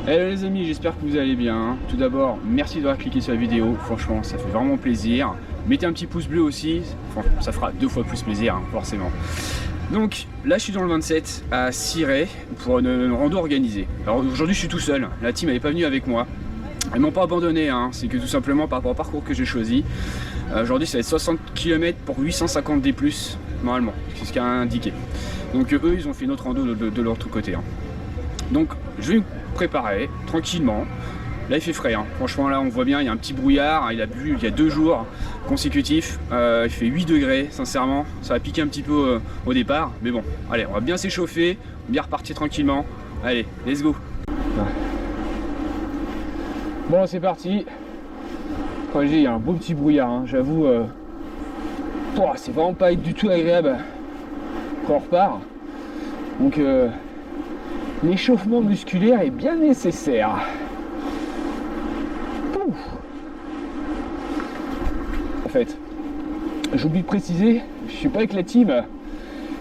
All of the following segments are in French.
Hello les amis, j'espère que vous allez bien. Tout d'abord, merci d'avoir cliqué sur la vidéo, franchement ça fait vraiment plaisir. Mettez un petit pouce bleu aussi, enfin, ça fera 2 fois plus plaisir hein, forcément. Donc là je suis dans le 27 à Cirey pour une rando organisée. Alors aujourd'hui je suis tout seul, la team n'est pas venue avec moi. Ils m'ont pas abandonné, hein. C'est que tout simplement par rapport au parcours que j'ai choisi. Aujourd'hui ça va être 60 km pour 850 D+, normalement, c'est ce qui a indiqué. Donc eux ils ont fait une autre rando de l'autre côté. Hein. Donc je vais me préparer tranquillement. Là il fait frais, hein. Franchement là on voit bien, il y a un petit brouillard, il a plu il y a 2 jours consécutifs, il fait 8 degrés sincèrement, ça va piquer un petit peu au départ, mais bon, allez on va bien s'échauffer, bien repartir tranquillement, allez let's go. Bon c'est parti, comme je dis il y a un beau petit brouillard, hein. J'avoue, c'est vraiment pas du tout agréable quand on repart, donc l'échauffement musculaire est bien nécessaire. En fait, j'oublie de préciser, je suis pas avec la team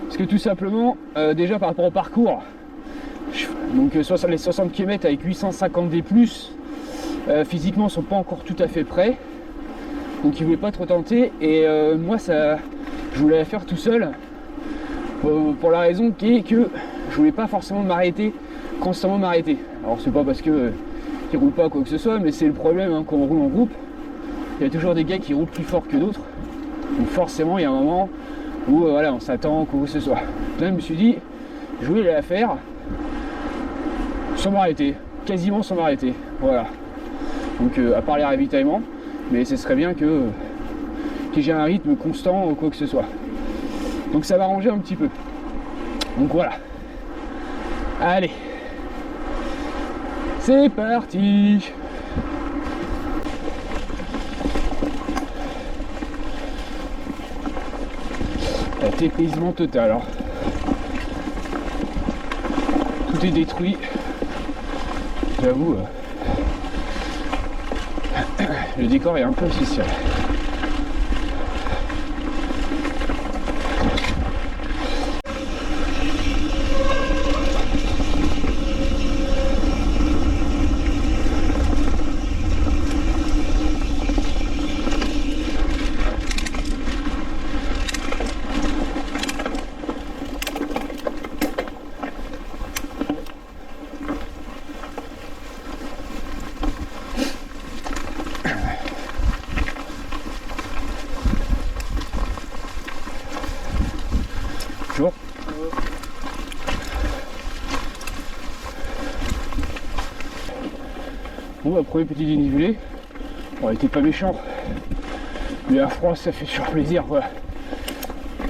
parce que tout simplement, déjà par rapport au parcours, donc les 60 km avec 850 D+, physiquement sont pas encore tout à fait prêts, donc ils voulaient pas trop tenter et moi ça, je voulais la faire tout seul pour la raison qui est que je voulais pas forcément constamment m'arrêter. Alors c'est pas parce que ils roulent pas quoi que ce soit, mais c'est le problème hein, quand on roule en groupe, il y a toujours des gars qui roulent plus fort que d'autres, donc forcément il y a un moment où voilà, on s'attend quoi que ce soit. Là je me suis dit, je voulais la faire sans m'arrêter, quasiment sans m'arrêter, voilà. Donc à part les ravitaillements, mais ce serait bien que j'ai un rythme constant ou quoi que ce soit. Donc ça va arranger un petit peu. Donc voilà. Allez, c'est parti. Dépaysement total. Alors. Tout est détruit. J'avoue, le décor est un peu spécial. Bonjour. Bon, premier petit dénivelé, on était pas méchant, mais à froid ça fait toujours plaisir quoi.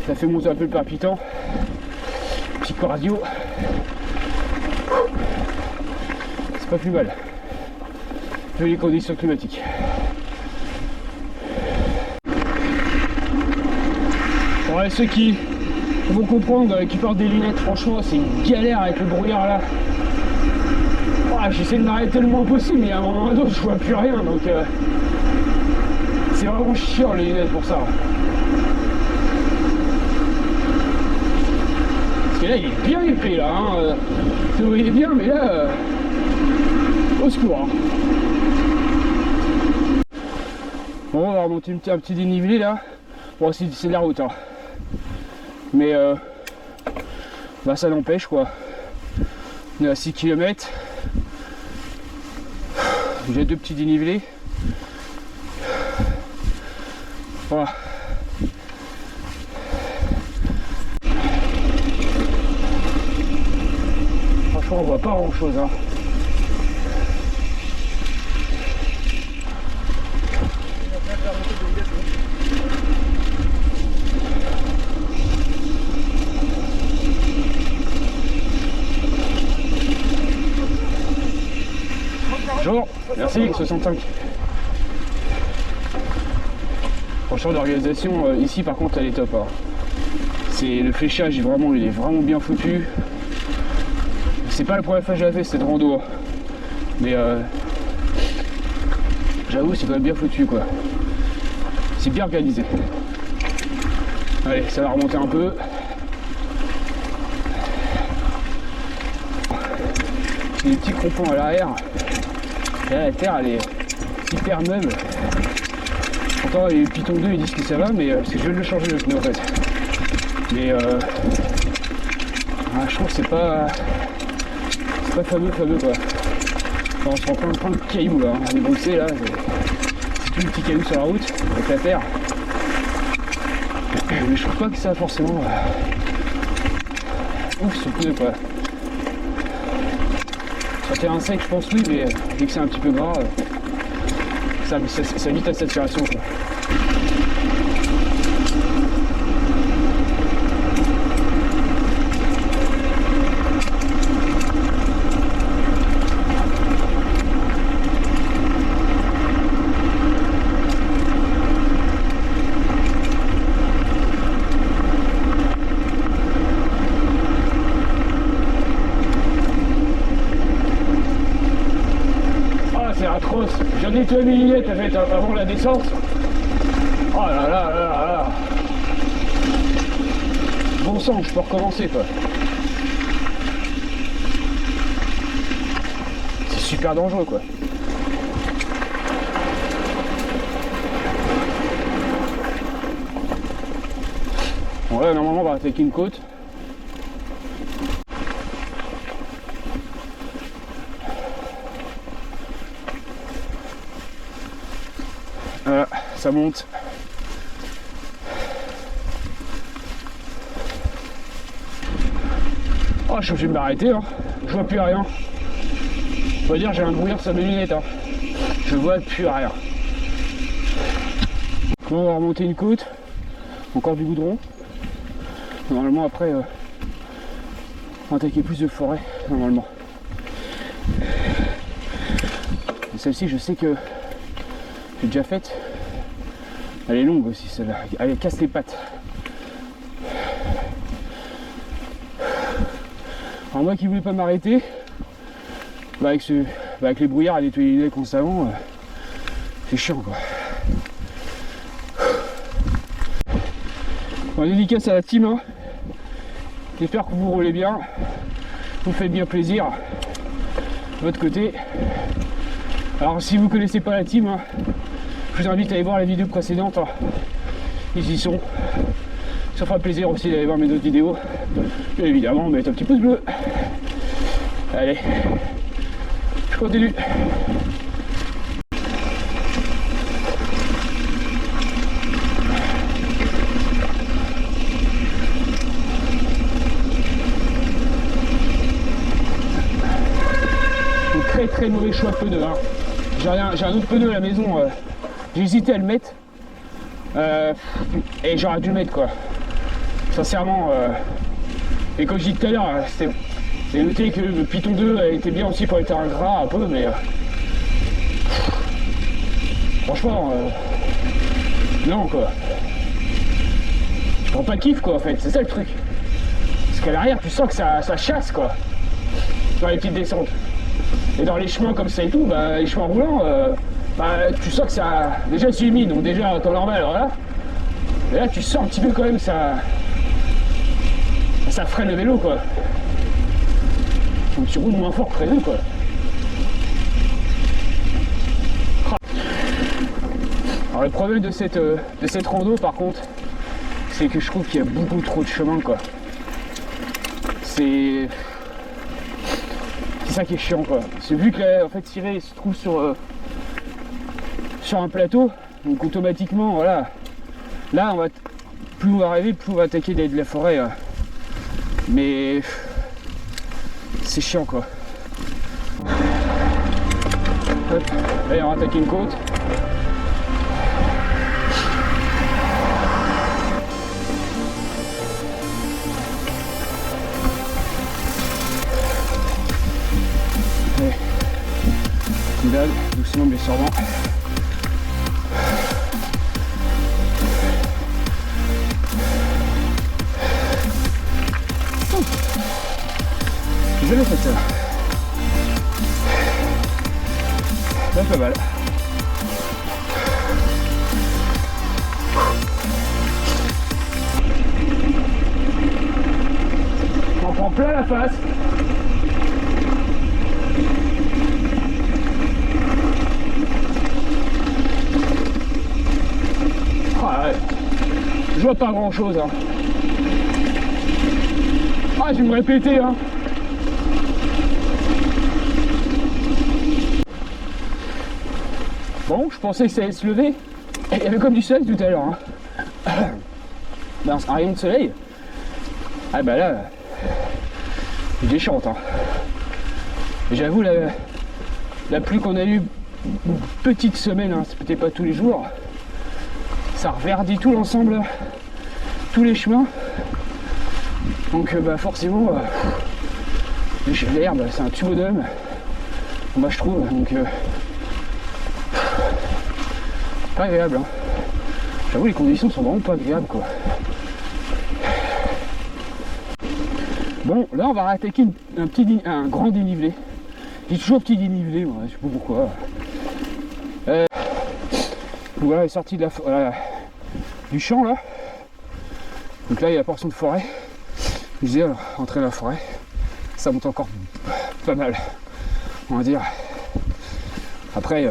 Ça fait monter un peu le palpitant, petit cardio, c'est pas plus mal vu les conditions climatiques. Bon, ceux qui vont comprendre, qui portent des lunettes, franchement c'est une galère avec le brouillard là. J'essaie de m'arrêter le moins possible, mais à un moment ou à un autre je vois plus rien, donc c'est vraiment chiant les lunettes pour ça. Parce que là il est bien épais là, hein. Vous voyez bien, mais là au secours. Hein. Bon, on va remonter un petit dénivelé là. Bon, c'est de la route, hein. Mais bah ça n'empêche quoi. On est à 6 km. J'ai 2 petits dénivelés. Voilà. Franchement on voit pas grand chose hein. Bonjour, merci, 65. Franchement l'organisation ici par contre elle est top. Hein. C'est le fléchage il est vraiment bien foutu. C'est pas la première fois que j'avais fait cette rando. Mais j'avoue c'est quand même bien foutu quoi. C'est bien organisé. Allez, ça va remonter un peu. c'est des petits crampons à l'arrière. Et là, la terre, elle est hyper neuve. Pourtant, les Python 2, ils disent que ça va, mais c'est que je viens de le changer le pneu en fait. Mais je trouve que c'est pas fameux quoi. Enfin, on se rend plein de cailloux là, on est broussé là, c'est tous les petits cailloux sur la route avec la terre. Mais je trouve pas que ça forcément ouf ce pneu quoi. Sur terrain sec je pense oui, mais dès que c'est un petit peu gras, ça évite la saturation quoi. J'en ai nettoyé mes lunettes en fait avant la descente. Oh là là là là là. Bon sang, je peux recommencer quoi. C'est super dangereux quoi. Bon là normalement on va attaquer une côte. Ça monte. Oh, je suis obligé de m'arrêter, hein. Je vois plus rien. On va dire j'ai un brouillard sur mes lunettes. Hein. Je vois plus rien. Donc on va remonter une côte. Encore du goudron. Normalement après on va attaquer plus de forêt. Normalement. Et celle-ci je sais que j'ai déjà faite. Elle est longue aussi celle-là, elle casse les pattes. Alors moi qui voulais pas m'arrêter, avec les brouillards à nettoyer les lunettes constamment, c'est chiant quoi. Bon, dédicace à la team, hein. J'espère que vous roulez bien, vous faites bien plaisir de votre côté. Alors si vous connaissez pas la team, hein, je vous invite à aller voir les vidéos précédentes, hein. Ils y sont. Ça fera plaisir aussi d'aller voir mes autres vidéos. Bien évidemment, mettez un petit pouce bleu. Allez, je continue. Très mauvais choix de pneu. Hein. J'ai un autre pneu à la maison. J'ai hésité à le mettre et j'aurais dû le mettre quoi. Sincèrement. Et comme je dis tout à l'heure, c'est noté que le Python 2 était bien aussi pour les terrains gras un peu, mais franchement, non quoi. Je prends pas de kiff quoi en fait, c'est ça le truc. Parce qu'à l'arrière, tu sens que ça chasse quoi. Dans les petites descentes. Et dans les chemins comme ça et tout, bah, les chemins roulants, tu sens que ça. Déjà c'est humide, donc déjà en temps normal, voilà. Et là tu sens un petit peu quand même ça freine le vélo quoi. Donc tu roules moins fort que prévu quoi. Alors le problème de cette rando par contre, c'est que je trouve qu'il y a beaucoup trop de chemin quoi. C'est ça qui est chiant quoi. C'est vu que là, en fait Ciré se trouve sur un plateau, donc automatiquement voilà. Là plus on va arriver, plus on va attaquer de la forêt. Mais c'est chiant quoi. Hop, allez on va attaquer une côte. Allez, doucement mais sûrement. J'ai jamais fait ça. Là, pas mal. On prend plein la face. vois pas grand chose. Hein. Ah, je vais me répéter. Hein. Bon, je pensais que ça allait se lever. Et il y avait comme du soleil tout à l'heure. Hein. Ben, un rayon de soleil. Ah bah là, il déchante. Hein. J'avoue, la pluie qu'on a eue une petite semaine, hein, c'est peut-être pas tous les jours, ça reverdit tout l'ensemble, tous les chemins. Donc bah forcément, l'herbe, c'est un tuyau d'homme. Moi je trouve, donc pas agréable. Hein. J'avoue, les conditions sont vraiment pas agréables quoi. Bon, là on va attaquer un grand dénivelé. Je dis toujours petit dénivelé, moi, je sais pas pourquoi. Voilà, elle est sortie de du champ là. Donc là il y a la portion de forêt. Je disais, entrer dans la forêt, ça monte encore pas mal, on va dire. Après,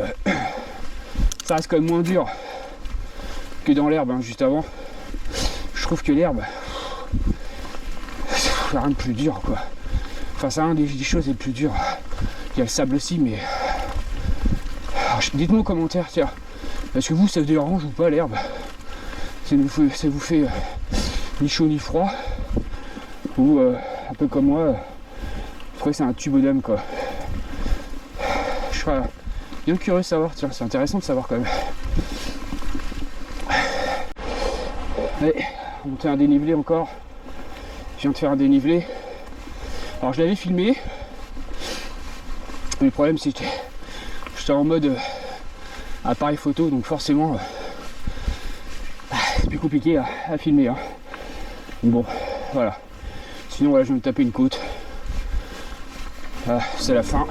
ça reste quand même moins dur que dans l'herbe, hein, juste avant. Je trouve que l'herbe, c'est rien de plus dur, quoi. Enfin, c'est un des choses les plus dures. Il y a le sable aussi, mais... dites-moi en commentaire, tiens, est-ce que vous, ça vous dérange ou pas l'herbe? Ça vous fait ni chaud ni froid? Ou un peu comme moi, je crois que c'est un tube d'âme quoi. Je serais bien curieux de savoir, tiens, c'est intéressant de savoir quand même. Allez, monter un dénivelé encore. Je viens de faire un dénivelé. Alors je l'avais filmé. Mais le problème c'est que j'étais en mode appareil photo, donc forcément c'est plus compliqué à filmer. Hein. Bon, voilà. Sinon voilà, je vais me taper une côte. C'est la fin.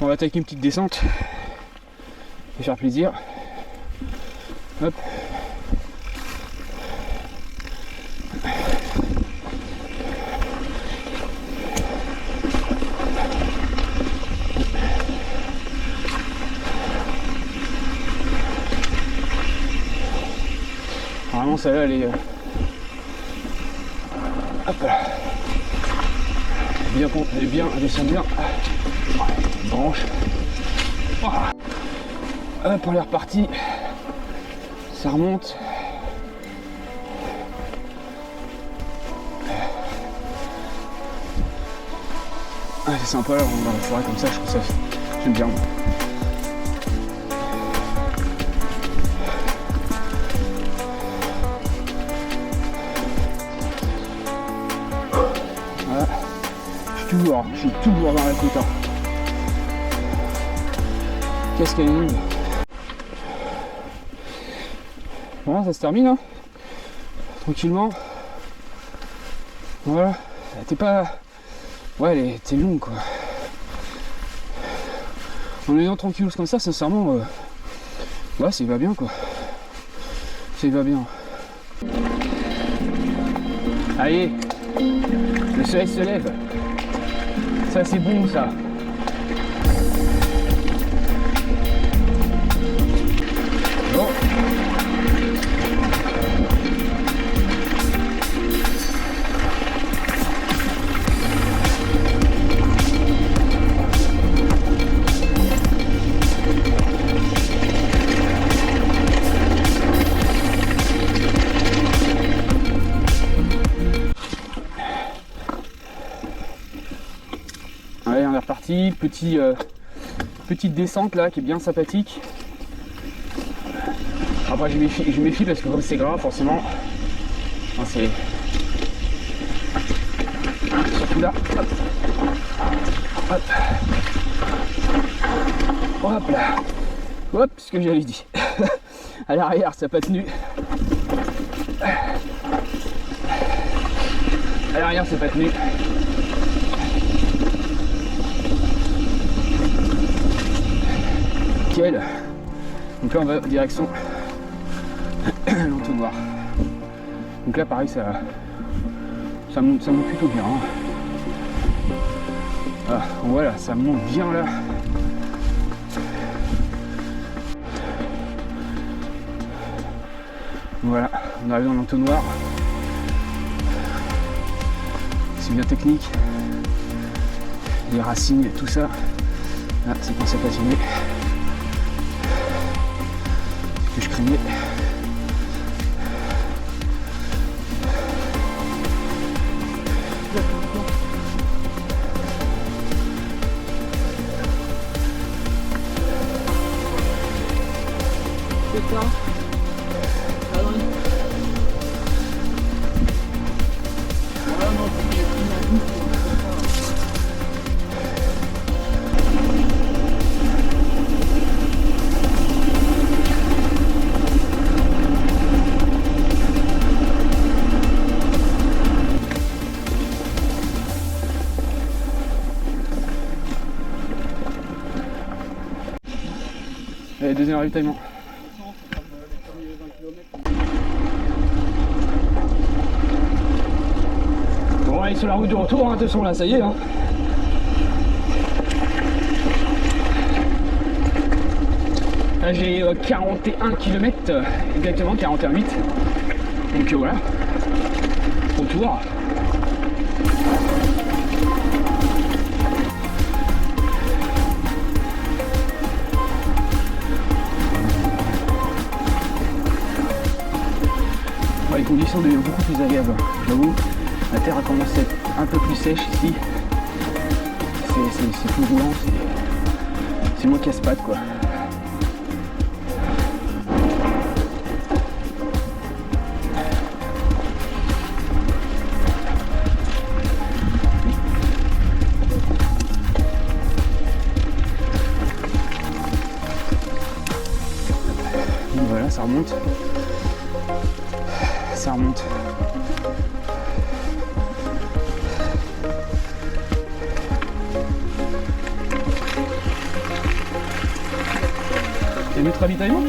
On va attaquer une petite descente et faire plaisir. Hop. Vraiment celle-là elle est hop là. Elle descend bien. Branche. Oh. Hop, on est reparti. Ça remonte. Ah, c'est sympa là, on va dans la forêt comme ça, je trouve ça. J'aime bien. Voilà. Je suis toujours dans la côte. Hein. Qu'est-ce qu'elle est nulle. Voilà, ça se termine, hein. Tranquillement. Voilà, elle était pas... Ouais, elle était longue, quoi. En ayant tranquillos comme ça, sincèrement, ouais, ça y va bien, quoi. Ça y va bien. Allez, le soleil se lève. Ça, c'est bon, ça. Bon. Allez, on est reparti. Petite descente là qui est bien sympathique. Après je méfie parce que comme c'est gras forcément, enfin, tout là. Hop. Hop. Hop là. Hop, ce que j'avais dit. À l'arrière, ça n'a pas tenu. À l'arrière, c'est pas tenu. Nickel. Donc là, on va direction l'entonnoir. Donc là, pareil, ça monte plutôt bien. Hein. Ah, voilà, ça monte bien là. Voilà, on arrive dans l'entonnoir. C'est bien technique. Les racines et tout ça. Là, c'est quand ça patiner. Ce que je craignais. C'est ça. Allez, deuxième ravitaillement. Bon, allez, sur la route du retour, hein, de toute façon là, ça y est. Hein. Là, j'ai 41 km, exactement 41,8. Donc voilà, retour. Les conditions deviennent beaucoup plus agréables, j'avoue. La terre a commencé à être un peu plus sèche ici. C'est plus roulant, c'est moins casse-pattes quoi. Donc voilà, ça remonte. Ça remonte. Et notre ravitaillement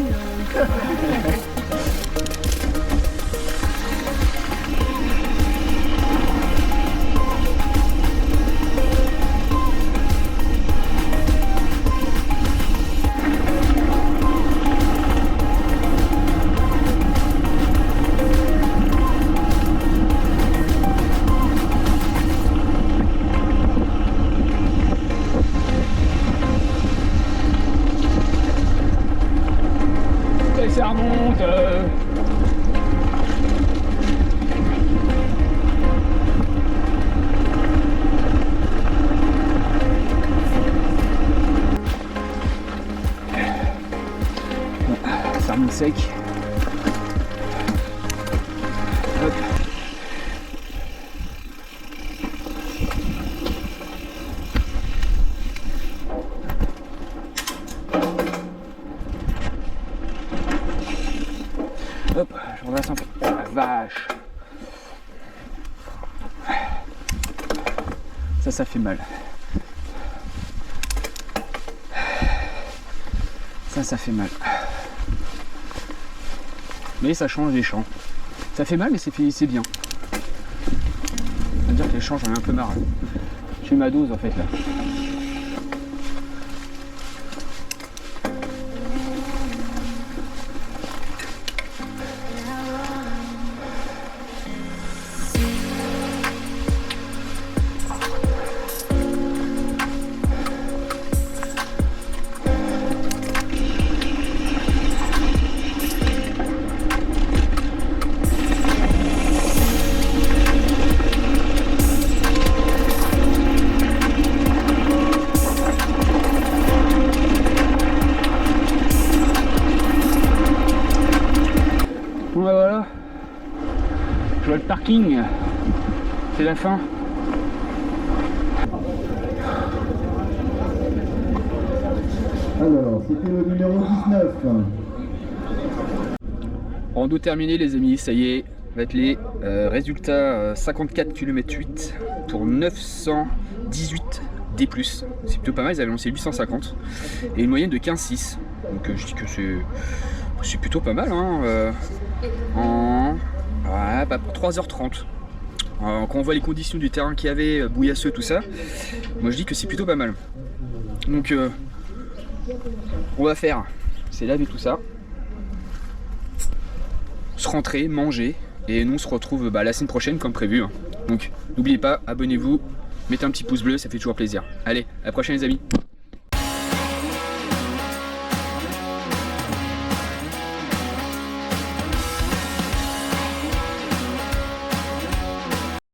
ça remonte. Ça remonte sec. Hop. Hop, je redresse un peu. Oh la vache. Ça fait mal. Ça fait mal. Mais ça change les champs. Ça fait mal, mais c'est bien. On va dire que les champs, j'en ai un peu marre. J'ai ma dose en fait là. Bon bah voilà, je vois le parking, c'est la fin. Alors, c'était le numéro 19. Rando terminé les amis, ça y est, va être les résultats 54 km 8 pour 918 D+. C'est plutôt pas mal, ils avaient lancé 850 et une moyenne de 15,6. Donc je dis que c'est plutôt pas mal hein, en ouais, bah, pour 3h30. Quand on voit les conditions du terrain qu'il y avait, bouillasseux, tout ça, moi je dis que c'est plutôt pas mal. Donc on va faire, c'est laver tout ça, se rentrer, manger, et nous on se retrouve la semaine prochaine comme prévu. Donc n'oubliez pas, abonnez-vous, mettez un petit pouce bleu, ça fait toujours plaisir. Allez, à la prochaine les amis.